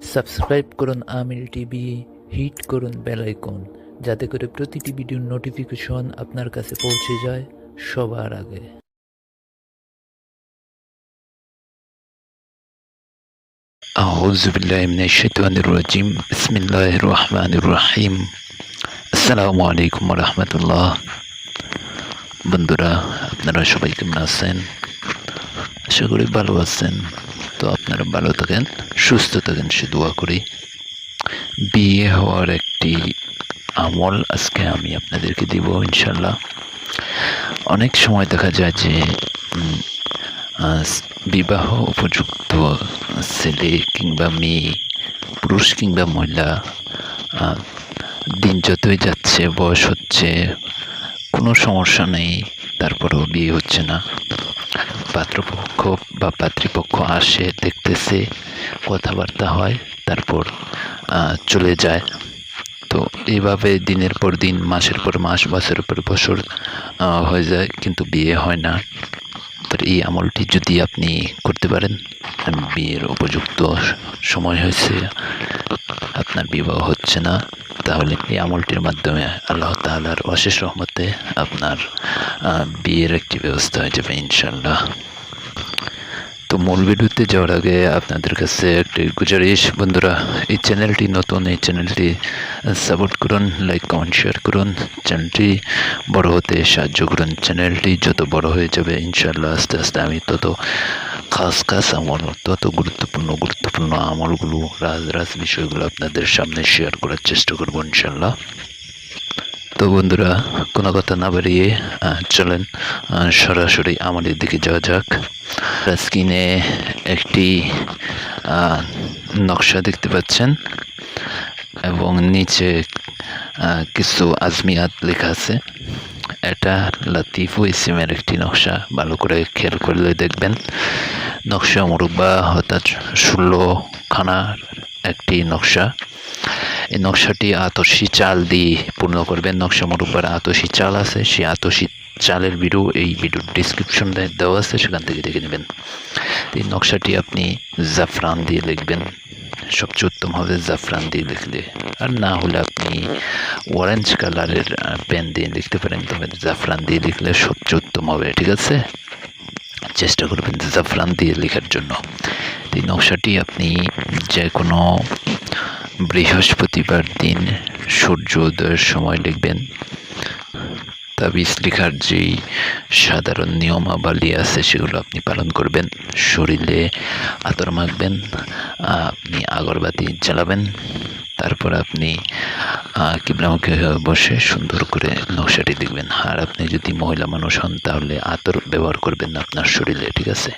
Subscribe করুন আমিল TV, hit করুন bell icon, যাতে করে প্রতিটি ভিডিওর নোটিফিকেশন আপনার কাছে পৌঁছে যায় সবার আগে। أعوذ بالله من الشيطان الرجيم بسم الله الرحمن الرحيم আসসালামু আলাইকুম রহমতুল্লাহ। বন্ধুরা, আপনারা সবাই কেমন আছেন? আশা করি ভালো আছেন। তো আপনারা ভালো থাকেন, সুস্থ থাকেন, সে দোয়া করি। বিয়ে হওয়ার একটি আমল আজকে আমি আপনাদেরকে দিব ইনশাল্লাহ। অনেক সময় দেখা যায় যে বিবাহ উপযুক্ত ছেলে কিংবা মেয়ে, পুরুষ কিংবা মহিলা, দিন যতই যাচ্ছে, বয়স হচ্ছে, কোনো সমস্যা নেই, তারপরেও বিয়ে হচ্ছে না। পাত্রপক্ষ বা পাত্রীপক্ষ আসে, দেখতেছে, কথাবার্তা হয়, তারপর চলে যায়। তো এইভাবে দিনের পর দিন, মাসের পর মাস, বছরের পর বছর হয়ে যায়, কিন্তু বিয়ে হয় না। তো এই আমলটি যদি আপনি করতে পারেন, বিয়ের উপযুক্ত সময় হয়েছে, আপনার বিবাহ হচ্ছে না, তাহলে এই আমলটির মাধ্যমে আল্লাহ তাআলার অশেষ রহমতে আপনার বিয়ের একটি ব্যবস্থা হয়ে যাবে ইনশাল্লাহ। তো মূল ভিডিওতে যাওয়ার আগে আপনাদের কাছে একটি গুজারিশ, বন্ধুরা, এই চ্যানেলটি নতুন, এই চ্যানেলটি সাপোর্ট করুন, লাইক কমেন্ট শেয়ার করুন, চ্যানেলটি বড় হতে সাহায্য করুন। চ্যানেলটি যত বড় হয়ে যাবে ইনশাল্লাহ, আস্তে আস্তে আমি তত খাস আমল, তত গুরুত্বপূর্ণ আমলগুলো, রাজ বিষয়গুলো আপনাদের সামনে শেয়ার করার চেষ্টা করবো ইনশাল্লাহ। তো বন্ধুরা, কোনো কথা না বাড়িয়ে চলেন সরাসরি আমাদের দিকে যাওয়া যাক। স্ক্রিনে একটি নকশা দেখতে পাচ্ছেন এবং নিচে কিছু আজমিয়াত লেখা আছে। এটা লাতিফ ও ইসিমের একটি নকশা। ভালো করে খেয়াল করলে দেখবেন নকশা মুরব্বা অর্থাৎ 16খানার একটি নকশা। এই নকশাটি আতসী চাল দিয়ে পূর্ণ করবেন। নকশা মুরব্বার আতসী চাল আছে, সেই আতসী চালের ভিডিও এই ভিডিওর ডিসক্রিপশন দেওয়া আছে, সেখান থেকে দেখে নেবেন। এই নকশাটি আপনি জাফরান দিয়ে লিখবেন, সবচেয়ে উত্তম হবে জাফরান দিয়ে লিখলে। আর না হলে আপনি অরেঞ্জ কালারের পেন দিয়ে লিখতে পারেন, তবে জাফরান দিয়ে লিখলে সবচেয়ে উত্তম হবে, ঠিক আছে? চেষ্টা করবেন জাফরান দিয়ে লেখার জন্য। এই নকশাটি আপনি যে কোনো বৃহস্পতিবার দিন সূর্যোদয়ের সময় লিখবেন। তাবিজ লেখার যেই সাধারণ নিয়মাবলী আছে সেগুলো আপনি পালন করবেন। শরীরে আতর মাখবেন, আপনি আগরবাতি জ্বালাবেন, তারপর আপনি কিবলামুখী হয়ে বসে সুন্দর করে নকশাটি লিখবেন। আর আপনি যদি মহিলা মানুষ হন তাহলে আতর ব্যবহার করবেন না আপনার শরীরে, ঠিক আছে?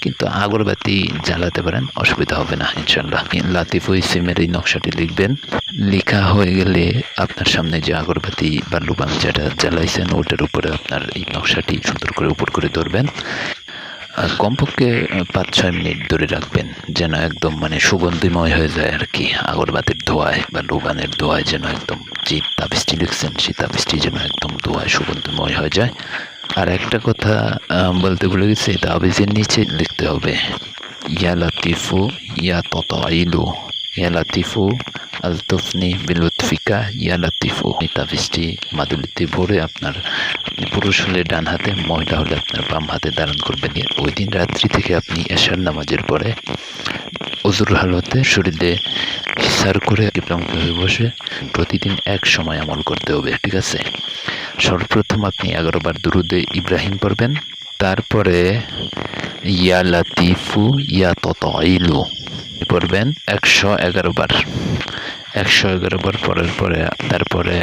কিন্তু আগরবাতি জ্বালাতে পারেন, অসুবিধা হবে না ইনশাল্লাহ। লাতিফ ও ইসিমের এই নকশাটি লিখবেন। লেখা হয়ে গেলে আপনার সামনে যে আগরবাতি বা লুবান যেটা জ্বালাইছেন ওটার উপরে আপনার এই নকশাটি সুন্দর করে উপর করে ধরবেন। আর কমপক্ষে 5-6 মিনিট ধরে রাখবেন, যেন একদম সুগন্ধিময় হয়ে যায় আর কি। আগরবাতির ধোঁয়ায় বা লুবানের ধোঁয়ায় যেন একদম যে তাবিজটি লিখছেন সেই তাবিজটি যেন একদম ধোঁয়ায় সুগন্ধিময় হয়ে যায়। আর একটা কথা বলতে ভুলে গেছি, তাবিজের নিচে লিখতে হবে ইয়া লাতিফু ইয়া ততাইলু, ইয়া লাতিফু আলতুফনি বিলুৎফিকা ইয়া লাতিফু। এই তাবিজটি মাদুলিতে ভরে আপনার পুরুষ হলে ডান হাতে, মহিলা হলে আপনার বাম হাতে ধারণ করবেন। ওই দিন রাত্রি থেকে আপনি এশার নামাজের পরে অজুর হালতে শরীরে হিসার করে কিবলামুখী হয়ে বসে প্রতিদিন এক সময় আমল করতে হবে, ঠিক আছে? সর্বপ্রথম আপনি 11 বার দুরুদে ইব্রাহিম পড়বেন, তারপরে ইয়া লাতিফু ইয়া ততাইলু পড়বেন 111 বার। 111 বার পড়ার পরে তারপরে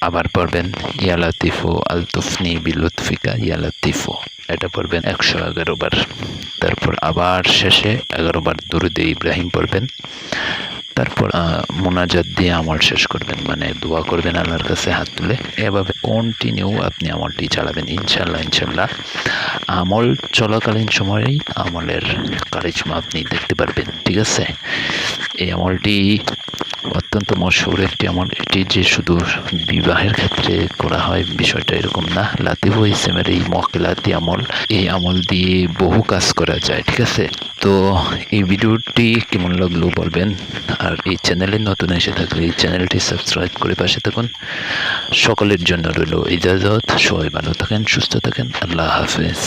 আবার পড়বেন ইয়া লাতিফু আলতুফনি বিলুৎফিকা ইয়া লাতিফু, এটা পড়বেন 111 বার। তারপর আবার শেষে 11 বার দুরুদে ইব্রাহিম পড়বেন। তারপর মোনাজাত দিয়ে আমল শেষ করবেন, দোয়া করবেন আল্লাহর কাছে হাত তুলে। এভাবে কন্টিনিউ আপনি আমলটি চালাবেন ইনশাল্লাহ। আমল চলাকালীন সময়েই আমলের কারিশমা আপনি দেখতে পারবেন, ঠিক আছে? এই আমলটি অত্যন্ত মশহুর একটি আমল। এটি যে শুধু বিবাহের ক্ষেত্রে করা হয় বিষয়টা এরকম না। লাতিফ ইসলামের এই মক্কেলাতি আমল, এই আমল দিয়ে বহু কাজ করা যায়, ঠিক আছে? তো এই ভিডিওটি কেমন লাগলো বলবেন, আর এই চ্যানেলে নতুন এসে থাকলে এই চ্যানেলটি সাবস্ক্রাইব করে পাশে থাকুন। সকলের জন্য রইল ইজাজত। সবাই ভালো থাকেন, সুস্থ থাকেন। আল্লাহ হাফেজ।